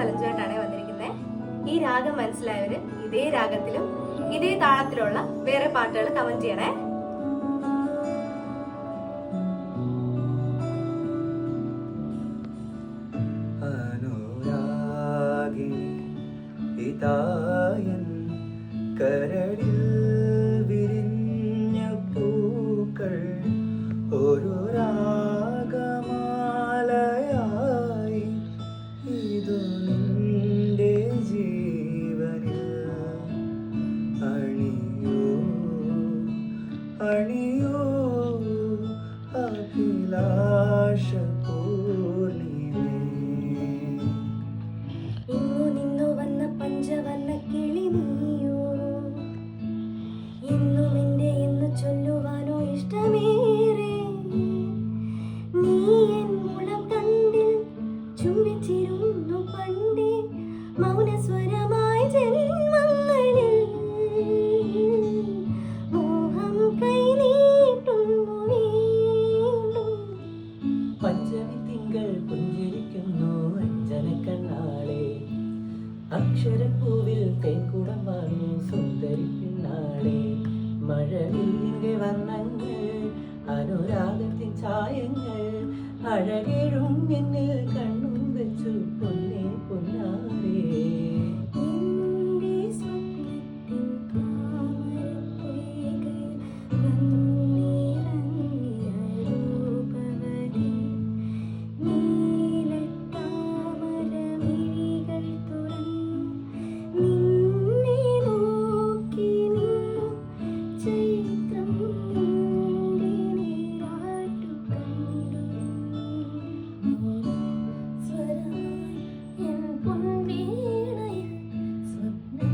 ചലഞ്ചുമായിട്ടാണ് വന്നിരിക്കുന്നത്. ഈ രാഗം മനസ്സിലായവര് ഇതേ രാഗത്തിലും ഇതേ താളത്തിലുള്ള വേറെ പാട്ടുകൾ കമന്റ് ചെയ്യണേ. കരളിൽ വിരിഞ്ഞ പൂക്കൾ ഒരു രാഗമാലയായി ഇതു നിന്റെ ജീവനിൽ അണിയൂ അണിയൂ അഭിലാഷ പൂർണിമേ. ഇന്നു നിന്നു വന്ന പഞ്ചവർണ്ണ കിളി നീയോ, എന്നും എന്റെ എന്ന് ചൊല്ലുവാനോ ഇഷ്ടമേറെ. നീ എൻ മുളം കണ്ടിൽ ചുംബിച്ചിരുന്നു പണ്ടേ മൗനസ്വരമായി ജന്മങ്ങളിൽ. മോഹം കൈ നീട്ടുന്നു വീണ്ടും. പഞ്ചമി തിങ്കൾ പുഞ്ചിരിക്കുന്നു അഞ്ജനക്കണ്ണാളെ, അക്ഷരപ്പൂവിൽ തേൻകുടം വാങ്ങു സുന്ദരി പിന്നാളെ. മഴവിൽ നിന്റെ വർണ്ണങ്ങൾ അനുരാഗത്തിൻ ചായങ്ങൾ അഴകേഴും എന്നിൽ കണ്ണും വെച്ചു പൊന്നേ പൊന്നാരേ. എന്റെ സ്വപ്നത്തിൻ താമരപ്പൊയ്കയിൽ വന്നിറങ്ങിയ രൂപവതി, നീലത്താമരമിഴികൾ തുറന്നു നിന്നെ നോക്കി നിന്നു. ചൈത്രം നിന്റെ നീരാട്ടുകണ്ണീരും സ്വരമായി എൻ പൊൻവീണയിൽ സ്വപ്നം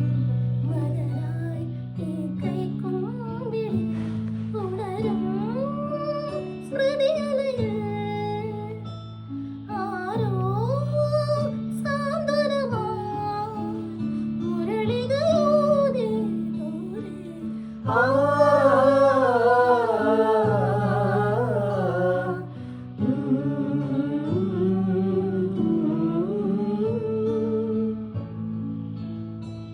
മലരായി ഈ കൈക്കൊമ്പിൽ ഉണരും സ്മൃതിയലയിൽ. ആരോ സാന്ത്വനമായി മുരളികയൂതി ദൂരെ.